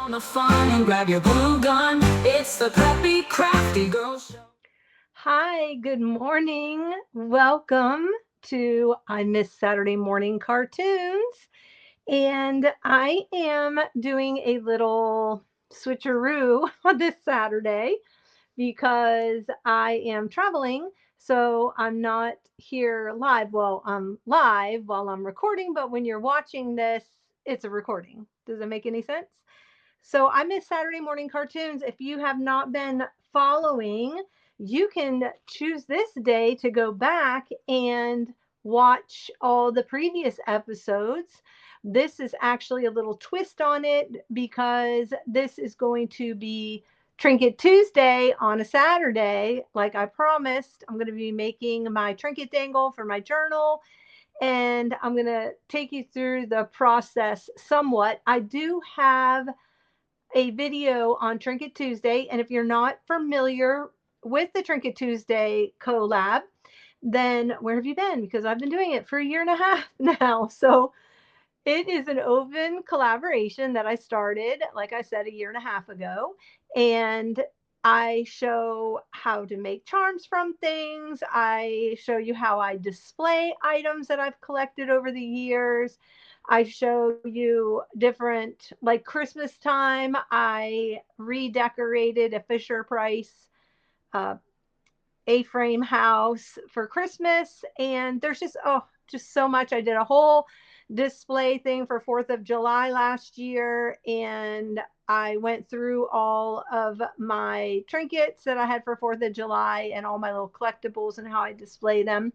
on the fun and grab your glue gun. It's the Preppy Crafty Girl Show. Hi, good morning. Welcome to I Miss Saturday Morning Cartoons. And I am doing a little switcheroo on this Saturday because I am traveling. So I'm not here live. Well, I'm live while I'm recording, but when you're watching this, it's a recording. Does it make any sense? So I miss Saturday morning cartoons. If you have not been following, you can choose this day to go back and watch all the previous episodes. This is actually a little twist on it because this is going to be Trinket Tuesday on a Saturday. Like I promised, I'm going to be making my trinket dangle for my journal, and I'm going to take you through the process somewhat. I do have a video on Trinket Tuesday. And if you're not familiar with the Trinket Tuesday collab, then where have you been? Because I've been doing it for a year and a half now. So it is an open collaboration that I started, like I said, a year and a half ago. And I show how to make charms from things. I show you how I display items that I've collected over the years. I show you different, like Christmas time, I redecorated a Fisher Price uh, A-frame house for Christmas. And there's just so much. I did a whole display thing for 4th of July last year, and I went through all of my trinkets that I had for 4th of July and all my little collectibles and how I display them.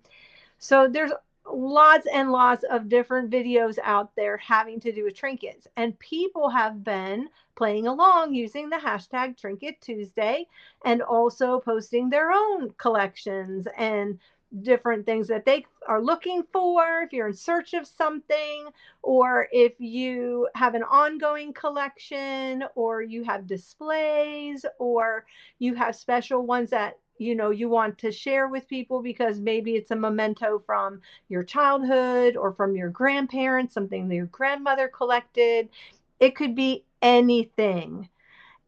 So there's lots and lots of different videos out there having to do with trinkets, and people have been playing along using the hashtag Trinket Tuesday and also posting their own collections and different things that they are looking for if you're in search of something, or if you have an ongoing collection, or you have displays, or you have special ones that you want to share with people because maybe it's a memento from your childhood or from your grandparents, something that your grandmother collected. It could be anything.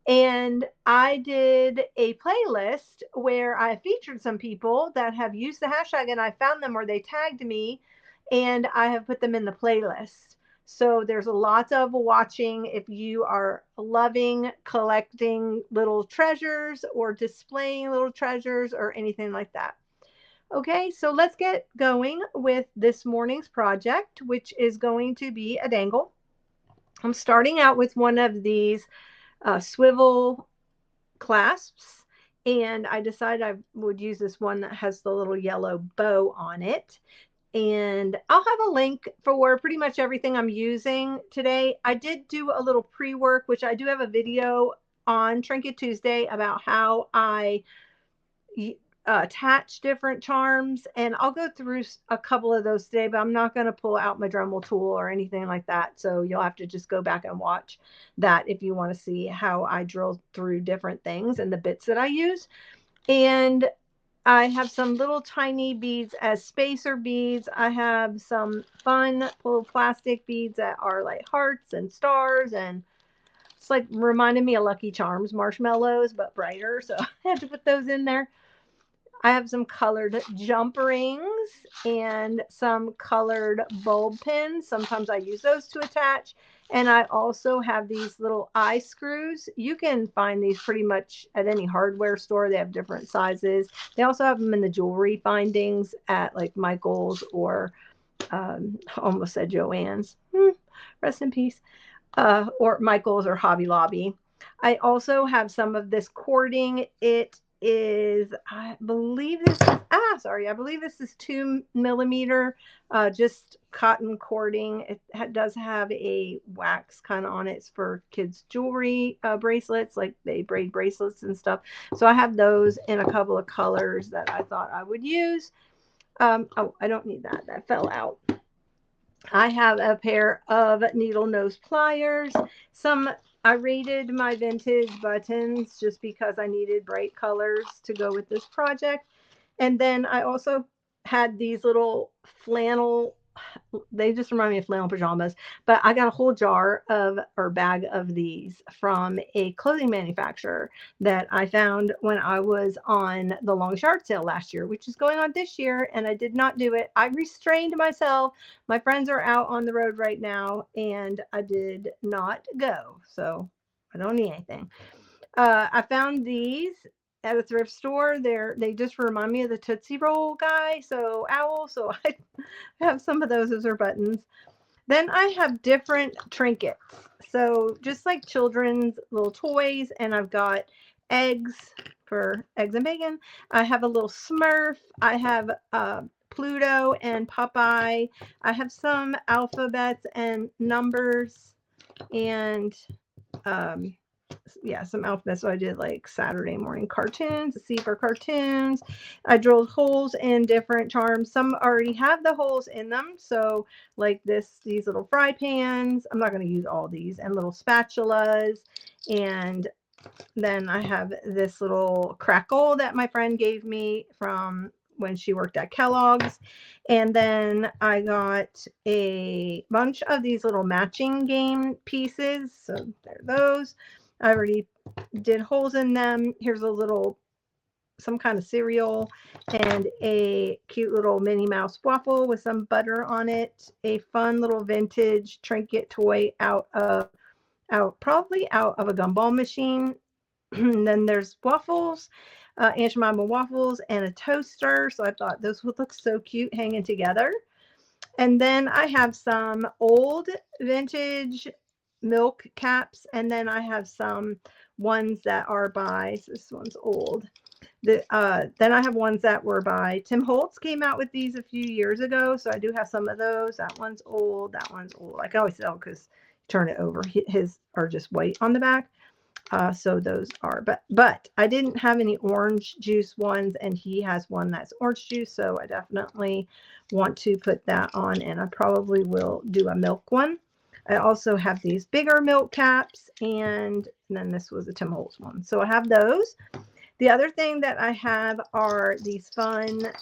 And I did a playlist where I featured some people that have used the hashtag, and I found them or they tagged me, and I have put them in the playlist. So there's lots of watching if you are loving collecting little treasures or displaying little treasures or anything like that. Okay, so let's get going with this morning's project, which is going to be a dangle. I'm starting out with one of these swivel clasps, and I decided I would use this one that has the little yellow bow on it. And I'll have a link for pretty much everything I'm using today. I did do a little pre-work, which I do have a video on Trinket Tuesday about how I attach different charms, and I'll go through a couple of those today, but I'm not going to pull out my Dremel tool or anything like that, so you'll have to just go back and watch that if you want to see how I drill through different things and the bits that I use. And I have some little tiny beads as spacer beads. I have some fun little plastic beads that are like hearts and stars, and it's like reminded me of Lucky Charms marshmallows but brighter, so I had to put those in there. I have some colored jump rings and some colored bulb pins. Sometimes I use those to attach. And I also have these little eye screws. You can find these pretty much at any hardware store. They have different sizes. They also have them in the jewelry findings at like Michael's or almost said Joann's. Rest in peace. Or Michael's or Hobby Lobby. I also have some of this cording. It is, I believe this is, I believe this is 2 millimeter, just cotton cording. It does have a wax kind of on it. It's for kids' jewelry bracelets, like they braid bracelets and stuff. So I have those in a couple of colors that I thought I would use. Oh, I don't need that. That fell out. I have a pair of needle nose pliers. I rated my vintage buttons just because I needed bright colors to go with this project. And then I also had these little flannel they just remind me of flannel pajamas, but I got a whole jar of or bag of these from a clothing manufacturer that I found when I was on the long yard sale last year, which is going on this year, and I did not do it. I restrained myself. My friends are out on the road right now, and I did not go, so I don't need anything. I found these at a thrift store. They just remind me of the Tootsie Roll guy, so owl. So I have some of those as our buttons. Then I have different trinkets. So just like children's little toys, and I've got eggs for eggs and bacon. I have a little Smurf. I have Pluto and Popeye. I have some alphabets and numbers, and um, yeah, some alphabets. So I did like Saturday morning cartoons, a C for cartoons. I drilled holes in different charms. Some already have the holes in them. So like these little fry pans. I'm not going to use all these, and little spatulas. And then I have this little crackle that my friend gave me from when she worked at Kellogg's. And then I got a bunch of these little matching game pieces. So there are those. I already did holes in them. Here's a little, some kind of cereal, and a cute little Minnie Mouse waffle with some butter on it. A fun little vintage trinket toy probably out of a gumball machine. And then there's waffles, Aunt Jemima waffles, and a toaster. So I thought those would look so cute hanging together. And then I have some old vintage milk caps, and then I have some ones that are by, so this one's old. Then I have ones that were by Tim Holtz. Came out with these a few years ago, so I do have some of those. That one's old. That one's old. I can always tell because turn it over. His are just white on the back. So those are, but I didn't have any orange juice ones, and he has one that's orange juice, so I definitely want to put that on, and I probably will do a milk one. I also have these bigger milk caps, and then this was a Tim Holtz one, so I have those. The other thing that I have are these fun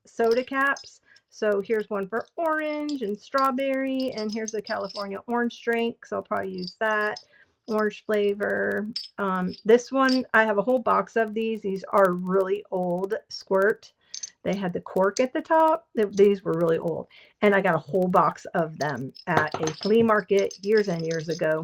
soda caps. So here's one for orange and strawberry, and here's a California orange drink, so I'll probably use that. Orange flavor. This one, I have a whole box of these. These are really old Squirt. They had the cork at the top. These were really old. And I got a whole box of them at a flea market years and years ago.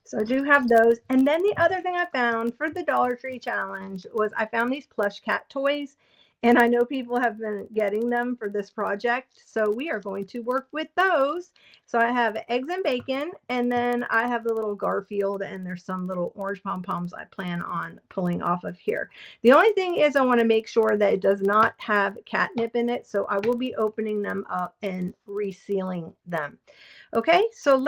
So I do have those. And then the other thing I found for the Dollar Tree challenge was I found these plush cat toys. And I know people have been getting them for this project. So we are going to work with those. So I have eggs and bacon, and then I have the little Garfield, and there's some little orange pom-poms I plan on pulling off of here. The only thing is I want to make sure that it does not have catnip in it. So I will be opening them up and resealing them. Okay, so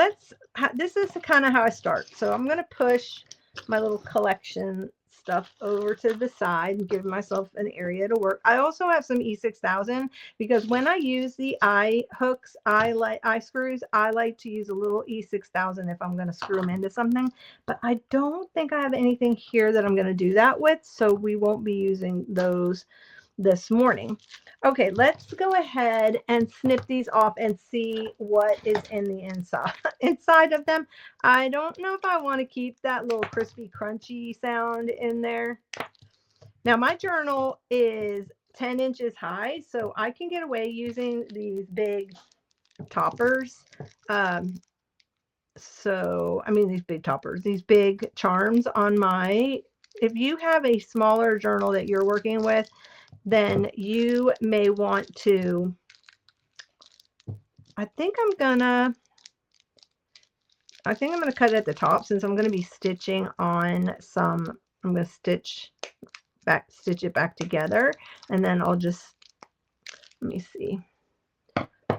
this is kind of how I start. So I'm going to push my little collection stuff over to the side and give myself an area to work. I also have some E6000 because when I use the eye hooks, eye screws, I like to use a little E6000 if I'm going to screw them into something, but I don't think I have anything here that I'm going to do that with, so we won't be using those this morning. Okay, let's go ahead and snip these off and see what is in the inside of them. I don't know if I want to keep that little crispy crunchy sound in there. Now my journal is 10 inches high, so I can get away using these big toppers. These big toppers, these big charms on my, if you have a smaller journal that you're working with, then you may want to, I think I'm gonna cut it at the top since I'm going to be stitching on some, I'm going to stitch it back together, and then I'll just, let me see,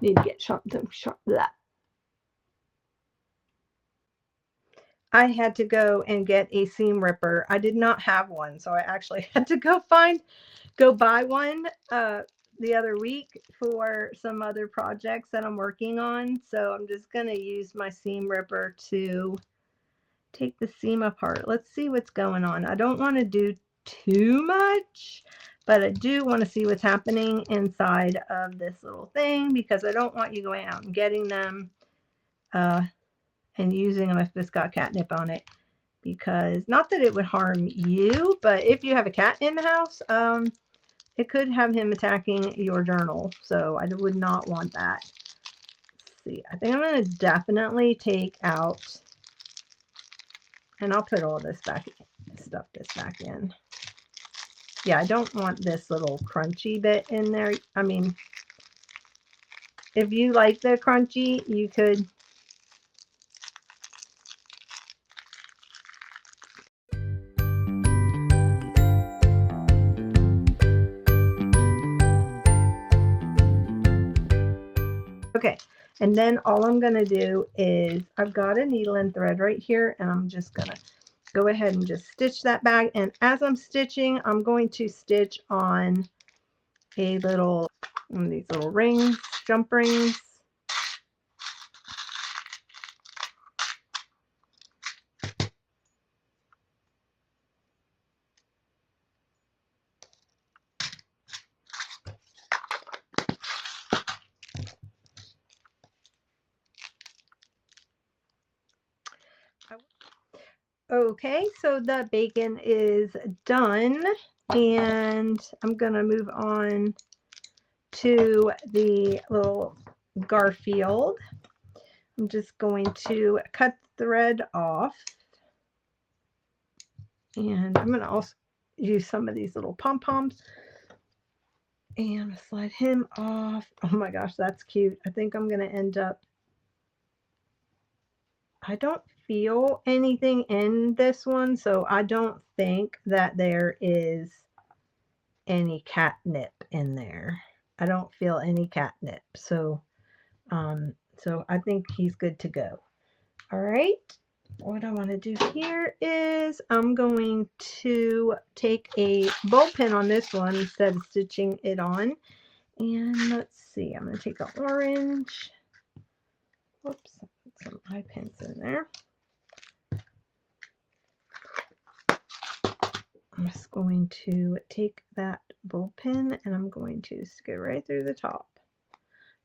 need to get sharp that. I had to go and get a seam ripper. I did not have one, so I actually had to go buy one the other week for some other projects that I'm working on. So I'm just going to use my seam ripper to take the seam apart. Let's see what's going on. I don't want to do too much, but I do want to see what's happening inside of this little thing, because I don't want you going out and getting them and using them if it's got catnip on it, because not that it would harm you, but if you have a cat in the house, it could have him attacking your journal, so I would not want that. Let's see, I think I'm going to definitely take out, and I'll put all this back, stuff this back in. Yeah, I don't want this little crunchy bit in there. I mean, if you like the crunchy, you could. Okay, and then all I'm going to do is, I've got a needle and thread right here, and I'm just going to go ahead and just stitch that back. And as I'm stitching, I'm going to stitch on a little, these little rings, jump rings. Okay, so the bacon is done, and I'm going to move on to the little Garfield. I'm just going to cut the thread off, and I'm going to also use some of these little pom-poms and slide him off. Oh my gosh, that's cute. I think I'm going to end up, I don't feel anything in this one, so I don't think that there is any catnip in there. I don't feel any catnip, so so I think he's good to go. All right, what I want to do here is I'm going to take a bowl pin on this one instead of stitching it on, and let's see, I'm going to take an orange, whoops, put some eye pins in there. I'm just going to take that bowl pin and I'm going to stick it right through the top,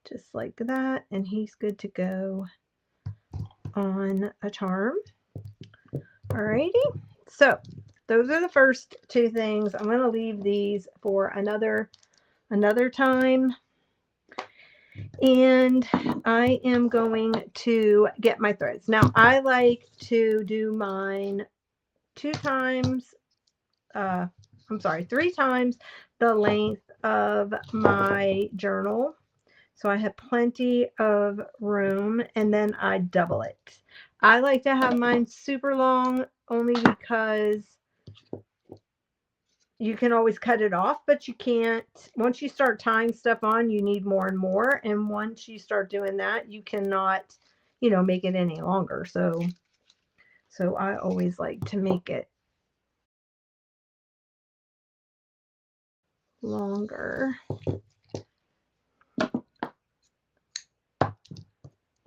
just like that, and he's good to go on a charm. Alrighty, so those are the first two things. I'm going to leave these for another time, and I am going to get my threads. Now I like to do mine 3 times the length of my journal, so I have plenty of room, and then I double it. I like to have mine super long only because you can always cut it off, but you can't, once you start tying stuff on, you need more and more, and once you start doing that, you cannot, you know, make it any longer. So I always like to make it longer.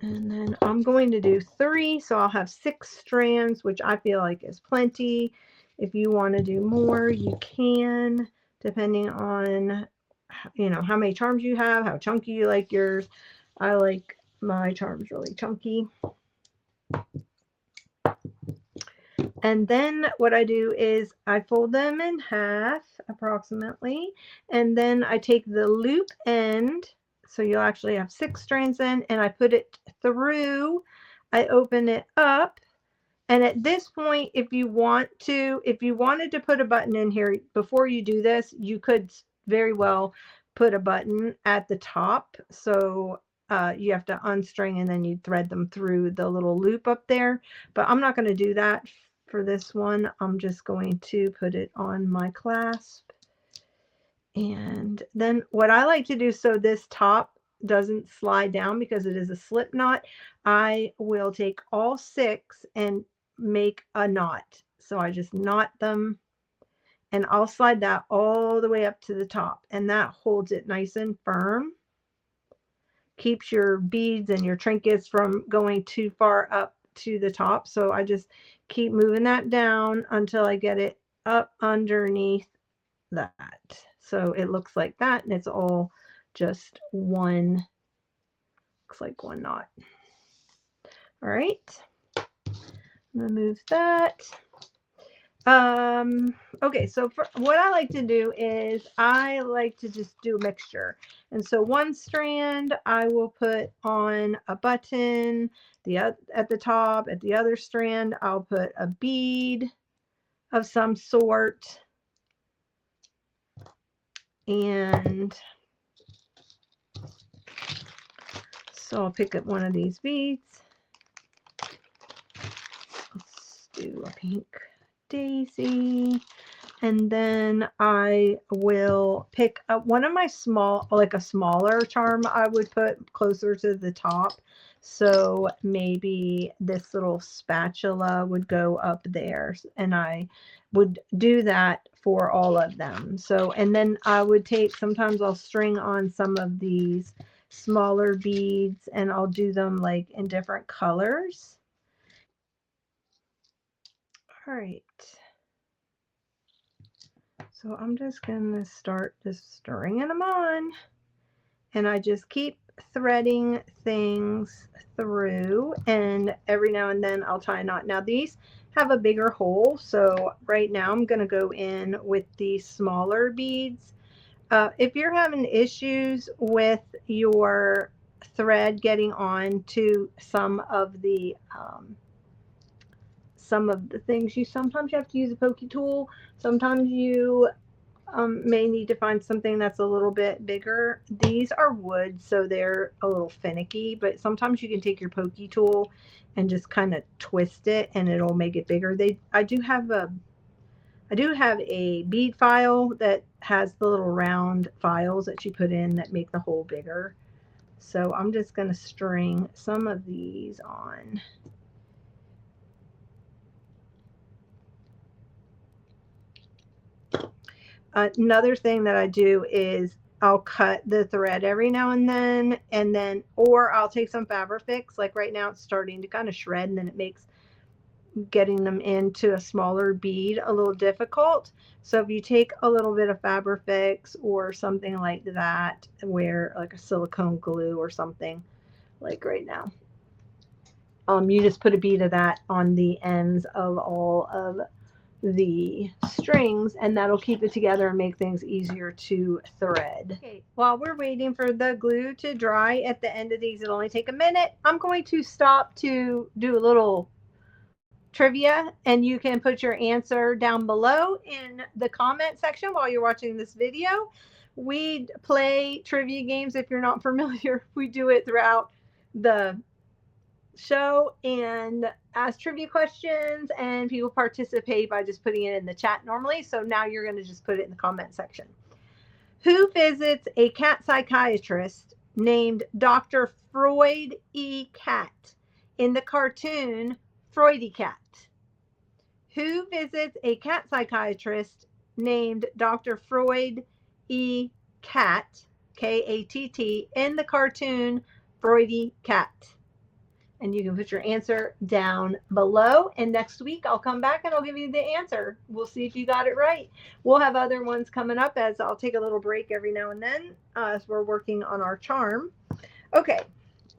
And then I'm going to do 3, so I'll have 6 strands, which I feel like is plenty. If you want to do more, you can, depending on, you know, how many charms you have, how chunky you like yours. I like my charms really chunky. And then what I do is I fold them in half approximately, and then I take the loop end, so you'll actually have 6 strands in, and I put it through. I open it up, and at this point, if you wanted to put a button in here before you do this, you could very well put a button at the top. So you have to unstring and then you thread them through the little loop up there, but I'm not going to do that for this one. I'm just going to put it on my clasp. And then what I like to do, so this top doesn't slide down because it is a slip knot, I will take all 6 and make a knot. So I just knot them, and I'll slide that all the way up to the top, and that holds it nice and firm, keeps your beads and your trinkets from going too far up to the top. So I just keep moving that down until I get it up underneath that. So it looks like that, and it's all just one, looks like one knot. All right, I'm gonna move that. Okay, so for what I like to do is I like to just do a mixture. And so one strand I will put on a button, at the top. At the other strand I'll put a bead of some sort. And so I'll pick up one of these beads. Let's do a pink daisy. And then I will pick up one of my like a smaller charm I would put closer to the top. So maybe this little spatula would go up there, and I would do that for all of them. So, and then I would take, sometimes I'll string on some of these smaller beads, and I'll do them like in different colors. All right. So I'm just going to start just stringing them on, and I just keep threading things through, and every now and then I'll tie a knot. Now these have a bigger hole, so right now I'm going to go in with the smaller beads. If you're having issues with your thread getting on to some of the things, you sometimes have to use a pokey tool. Sometimes you may need to find something that's a little bit bigger. These are wood, so they're a little finicky, but sometimes you can take your pokey tool and just kind of twist it, and it'll make it bigger. I do have a bead file that has the little round files that you put in that make the hole bigger. So I'm just going to string some of these on. Another thing that I do is I'll cut the thread every now and then, or I'll take some Fabrifix. Like right now it's starting to kind of shred, and then it makes getting them into a smaller bead a little difficult. So if you take a little bit of Fabrifix or something like that, where like a silicone glue or something, like right now, you just put a bead of that on the ends of all of the strings, and that'll keep it together and make things easier to thread. Okay, while we're waiting for the glue to dry at the end of these, it'll only take a minute. I'm going to stop to do a little trivia, and you can put your answer down below in the comment section while you're watching this video. We play trivia games. If you're not familiar, we do it throughout the show and ask trivia questions, and people participate by just putting it in the chat normally. So now you're going to just put it in the comment section. Who visits a cat psychiatrist named Dr. Freud E. Cat in the cartoon Freudy Cat? Who visits a cat psychiatrist named Dr. Freud E. Cat, K-A-T-T, in the cartoon Freudy Cat? And you can put your answer down below. And next week I'll come back and I'll give you the answer. We'll see if you got it right. We'll have other ones coming up, as I'll take a little break every now and then as we're working on our charm. Okay,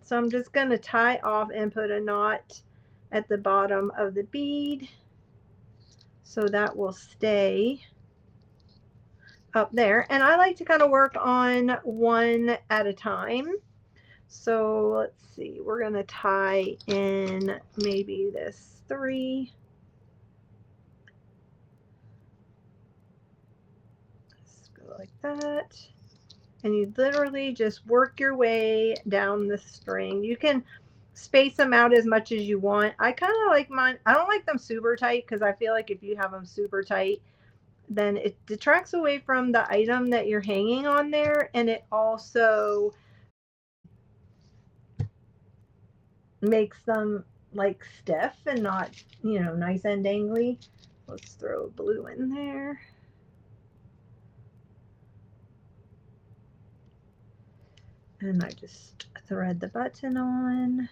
so I'm just going to tie off and put a knot at the bottom of the bead, so that will stay up there. And I like to kind of work on one at a time. So let's see, we're going to tie in maybe this 3. Just go like that. And you literally just work your way down the string. You can space them out as much as you want. I kind of like mine. I don't like them super tight, because I feel like if you have them super tight, then it detracts away from the item that you're hanging on there. And it also makes them like stiff and not, nice and dangly. Let's throw blue in there. And I just thread the button on.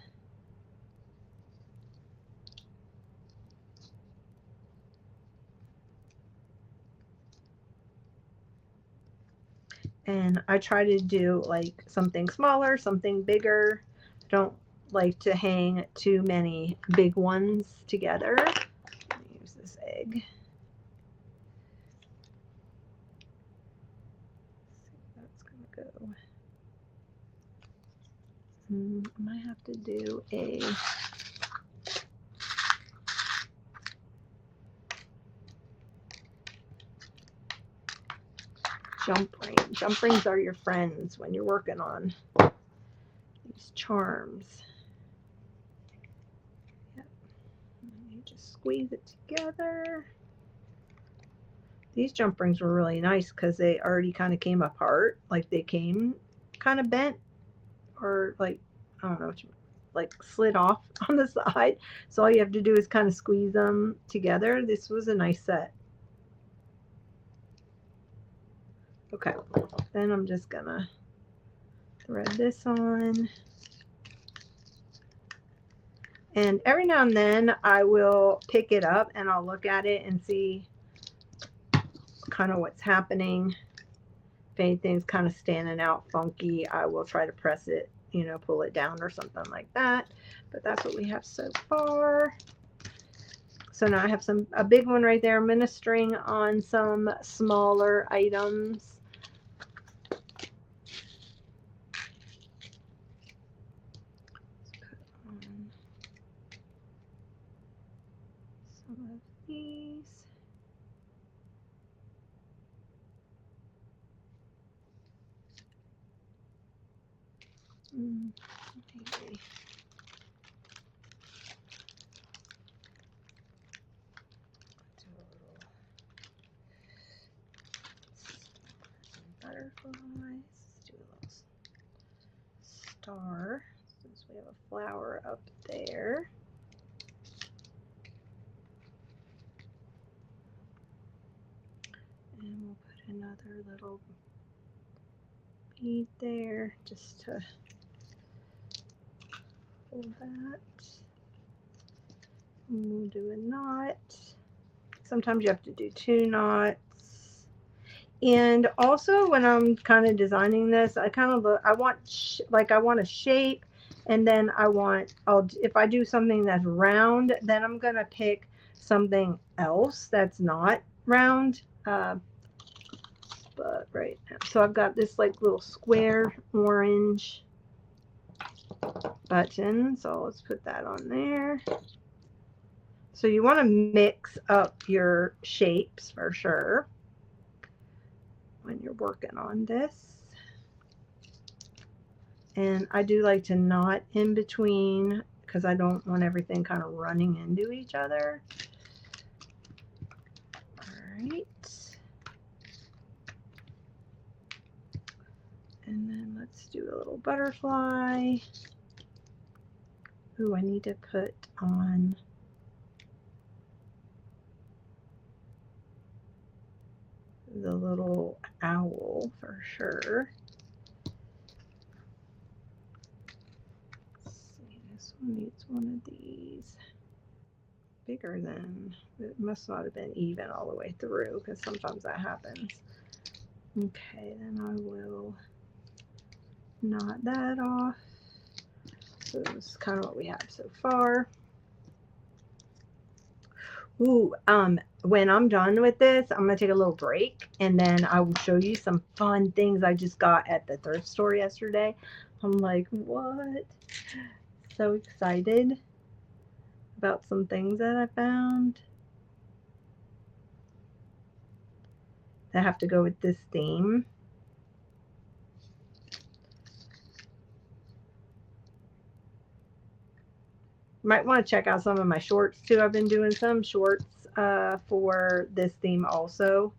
And I try to do like something smaller, something bigger. Don't like to hang too many big ones together. Let me use this egg. Let's see if that's gonna go. I might have to do a jump ring. Jump rings are your friends when you're working on these charms. Yep. You just squeeze it together. These jump rings were really nice because they already kind of came apart. Like they came kind of bent, or like, I don't know, like slid off on the side. So all you have to do is kind of squeeze them together. This was a nice set. Okay, then I'm just gonna thread this on. And every now and then I will pick it up and I'll look at it and see kind of what's happening. If anything's kind of standing out funky, I will try to press it, you know, pull it down or something like that. But that's what we have so far. So now I have a big one right there. I'm going to string on some smaller items. Some of these. Maybe. Butterflies. Let's do a little star since we have a flower up there. And we'll put another little bead there just to hold that. And we'll do a knot. Sometimes you have to do 2 knots. And also when I'm kind of designing this, I kind of look, I want a shape, and then if I do something that's round, then I'm going to pick something else that's not round. But right now, so I've got this like little square orange button, so let's put that on there. So you want to mix up your shapes for sure when you're working on this. And I do like to knot in between because I don't want everything kind of running into each other. All right. And then let's do a little butterfly. Ooh, I need to put on the little owl for sure. Let's see, this one needs one of these. Bigger than, it must not have been even all the way through because sometimes that happens. Okay, then I will knot that off. So this is kind of what we have so far. Ooh, when I'm done with this, I'm going to take a little break, and then I will show you some fun things I just got at the thrift store yesterday. I'm like, what? So excited about some things that I found that have to go with this theme. Might want to check out some of my shorts too. I've been doing some shorts for this theme also.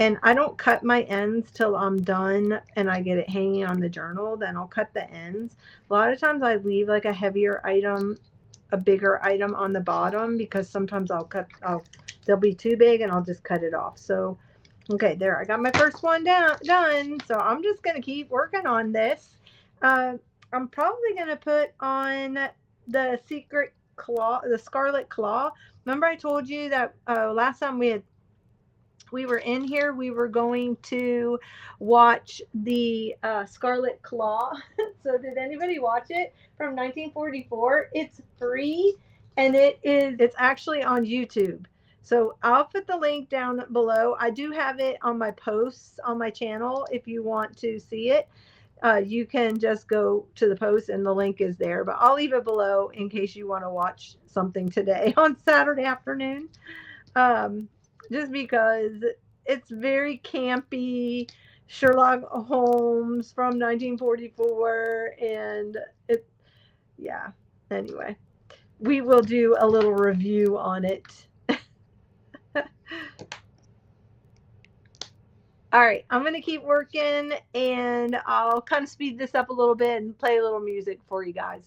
And I don't cut my ends till I'm done and I get it hanging on the journal. Then I'll cut the ends. A lot of times I leave like a heavier item, a bigger item on the bottom, because sometimes they'll be too big and I'll just cut it off. So, okay, there, I got my first one done. So I'm just going to keep working on this. I'm probably going to put on the secret claw, the scarlet claw. Remember I told you that last time we were in here, we were going to watch the Scarlet Claw. So did anybody watch it from 1944? It's free, and it's actually on YouTube. So I'll put the link down below. I do have it on my posts on my channel. If you want to see it, you can just go to the post and the link is there, but I'll leave it below in case you want to watch something today on Saturday afternoon. Just because it's very campy, Sherlock Holmes from 1944, and yeah. Anyway, we will do a little review on it. All right, I'm going to keep working, and I'll kind of speed this up a little bit and play a little music for you guys.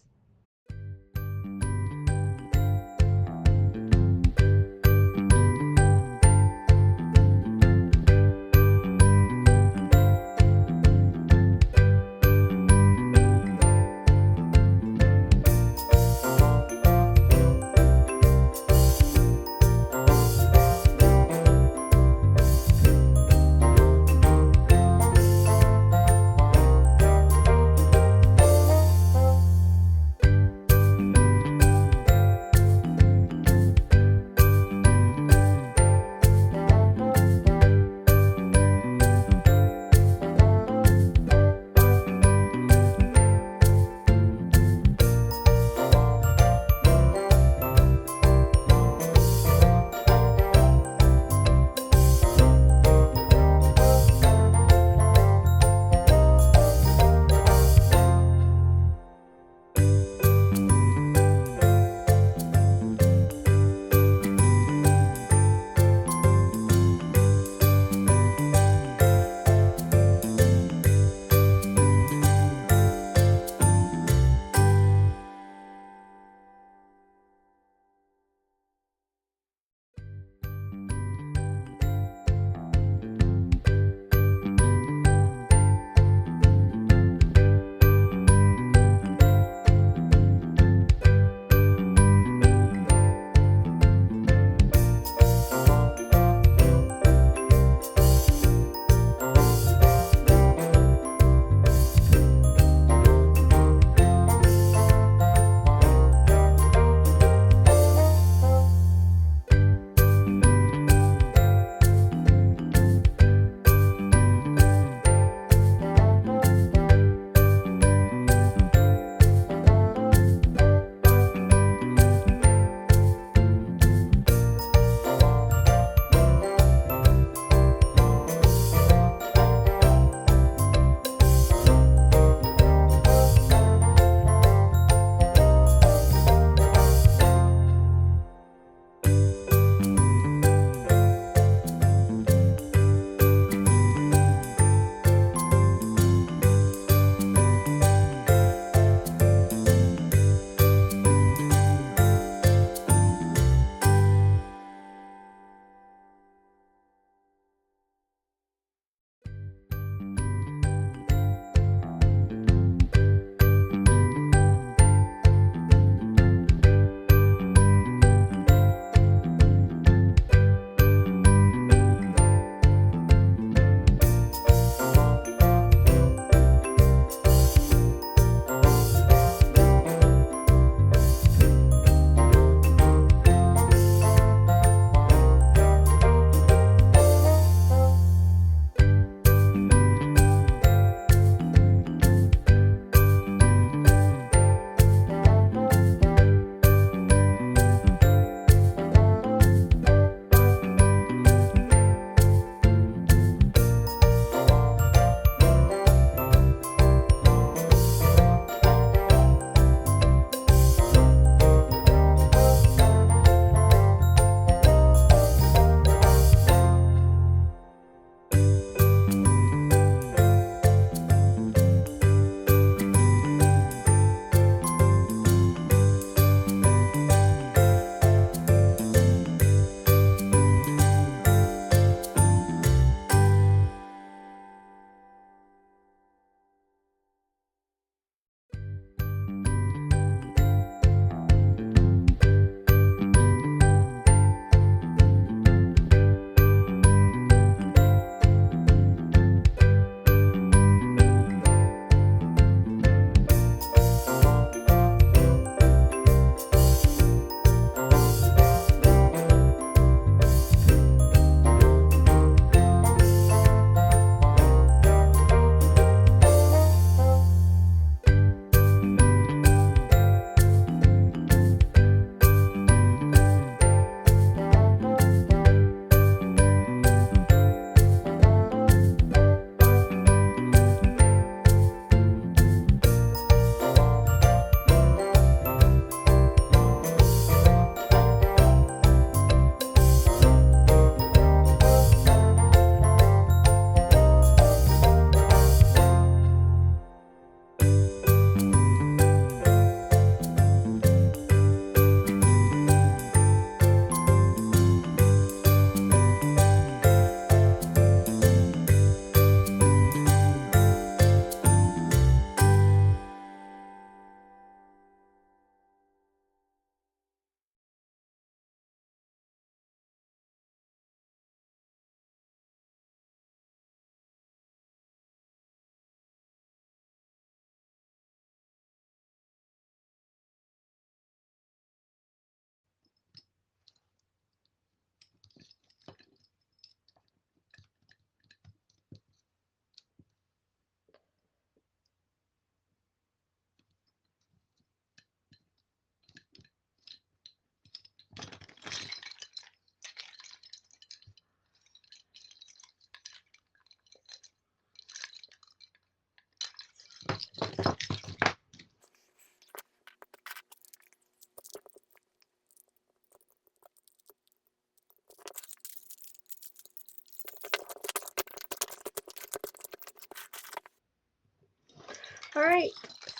right.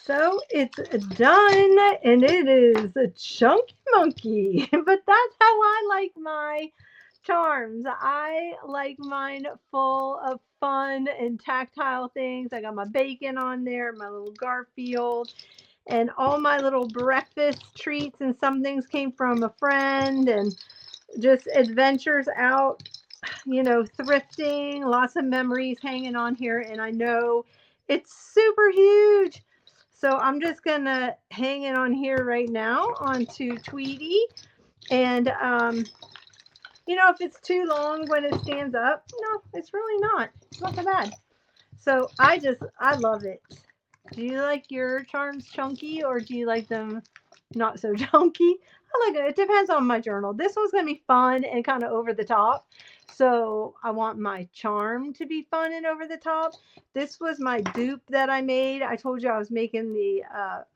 So it's done, and it is a chunky monkey. But that's how I like my charms. I like mine full of fun and tactile things. I got my bacon on there, my little Garfield, and all my little breakfast treats. And some things came from a friend, and just adventures out, thrifting, lots of memories hanging on here. And I know it's super huge. So I'm just going to hang it on here right now onto Tweety. And, if it's too long when it stands up, no, it's really not. It's not that bad. So I love it. Do you like your charms chunky, or do you like them not so chunky? I like it. It depends on my journal. This one's going to be fun and kind of over the top. So I want my charm to be fun and over the top. This was my dupe that I made. I told you I was making the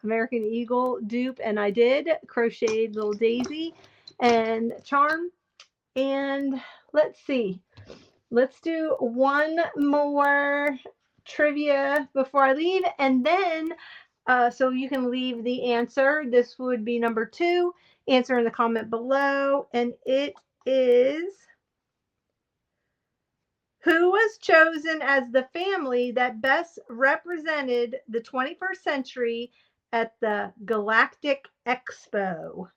American Eagle dupe, and I did. Crocheted little daisy and charm. And let's see. Let's do one more trivia before I leave, and then so you can leave the answer. This would be number 2. Answer in the comment below, and it is: who was chosen as the family that best represented the 21st century at the Galactic Expo?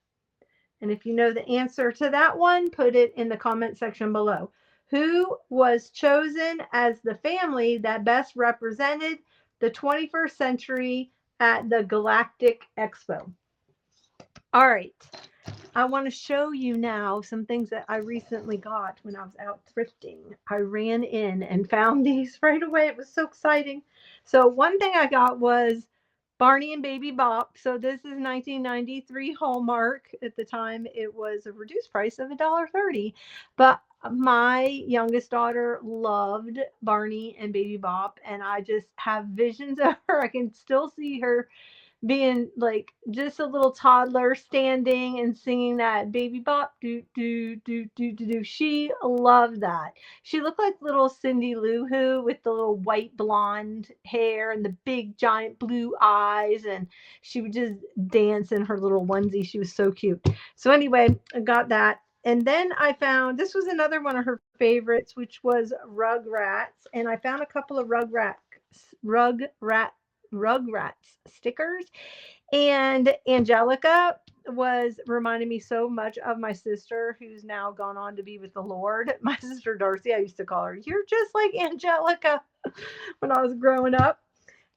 And if you know the answer to that one, put it in the comment section below. Who was chosen as the family that best represented the 21st century at the Galactic Expo? All right. I want to show you now some things that I recently got when I was out thrifting. I ran in and found these right away. It was so exciting. So one thing I got was Barney and Baby Bop. So this is 1993 Hallmark. At the time, it was a reduced price of $1.30. But my youngest daughter loved Barney and Baby Bop, and I just have visions of her. I can still see her being like just a little toddler standing and singing that Baby Bop do do do do do do. She loved that. She looked like little Cindy Lou Who with the little white blonde hair and the big giant blue eyes, and she would just dance in her little onesie. She was so cute. So anyway, I got that. And then I found this was another one of her favorites, which was Rugrats. And I found a couple of Rugrats stickers. And Angelica was reminding me so much of my sister, who's now gone on to be with the Lord. My sister Darcy, I used to call her, "You're just like Angelica," when I was growing up.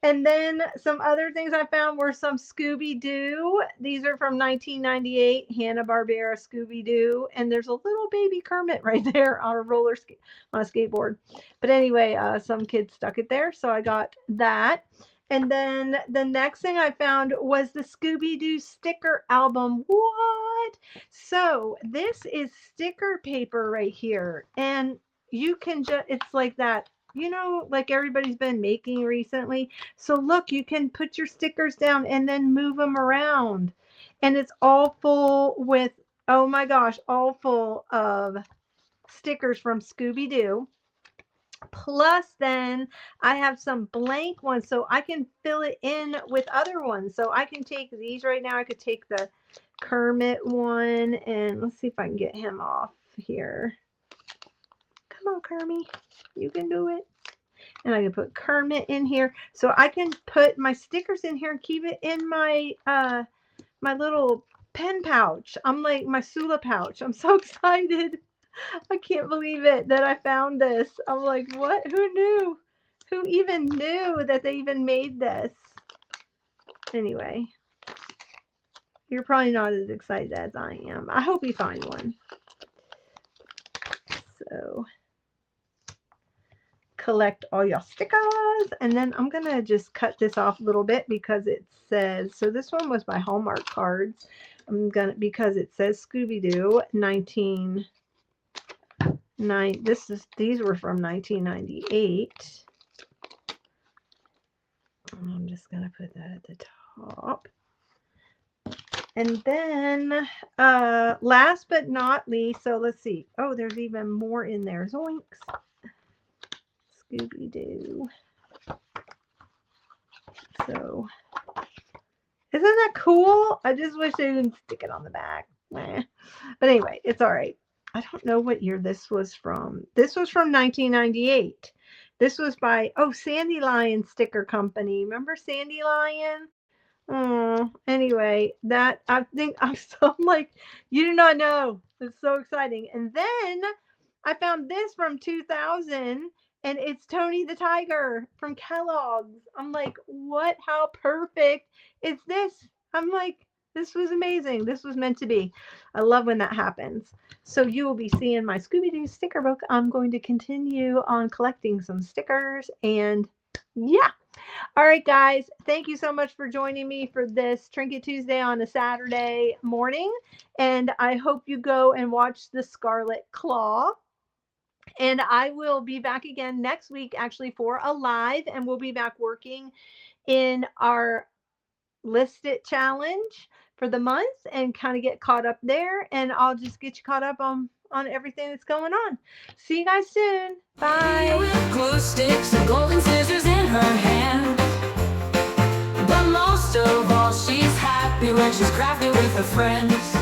And then some other things I found were some Scooby-Doo. These are from 1998, Hanna-Barbera Scooby-Doo. And there's a little baby Kermit right there on on a skateboard. But anyway, some kids stuck it there, so I got that. And then the next thing I found was the Scooby-Doo sticker album. What? So this is sticker paper right here. And you can just, it's like that, like everybody's been making recently. So look, you can put your stickers down and then move them around. And it's all full with, oh my gosh, all full of stickers from Scooby-Doo. Plus, then I have some blank ones so I can fill it in with other ones. So I can take these right now. I could take the Kermit one, and let's see if I can get him off here. Come on, Kermit. You can do it. And I can put Kermit in here. So I can put my stickers in here and keep it in my my little pen pouch. I'm like my Sula pouch. I'm so excited. I can't believe it that I found this. I'm like, what? Who knew? Who even knew that they even made this? Anyway, you're probably not as excited as I am. I hope you find one. So collect all your stickers, and then I'm gonna just cut this off a little bit because it says, so this one was by Hallmark Cards. Because it says Scooby-Doo 1999. These were from 1998. I'm just gonna put that at the top. And then last but not least, so let's see. Oh, there's even more in there. Zoinks. Scooby-Doo. So, isn't that cool? I just wish they didn't stick it on the back. Meh. But anyway, it's all right. I don't know what year this was from. This was from 1998. This was by, Sandy Lion Sticker Company. Remember Sandy Lion? Oh, anyway, that I think I'm so like, you do not know. It's so exciting. And then I found this from 2000, and it's Tony the Tiger from Kellogg's. I'm like, what? How perfect is this? I'm like, this was amazing. This was meant to be. I love when that happens. So you will be seeing my Scooby-Doo sticker book. I'm going to continue on collecting some stickers, and yeah. All right, guys, thank you so much for joining me for this Trinket Tuesday on a Saturday morning. And I hope you go and watch The Scarlet Claw. And I will be back again next week, actually, for a live, and we'll be back working in our List It challenge for the month and kind of get caught up there. And I'll just get you caught up on everything that's going on. See you guys soon. Bye. With glue sticks and golden scissors in her hand. But most of all, she's happy when she's crafting with her friends.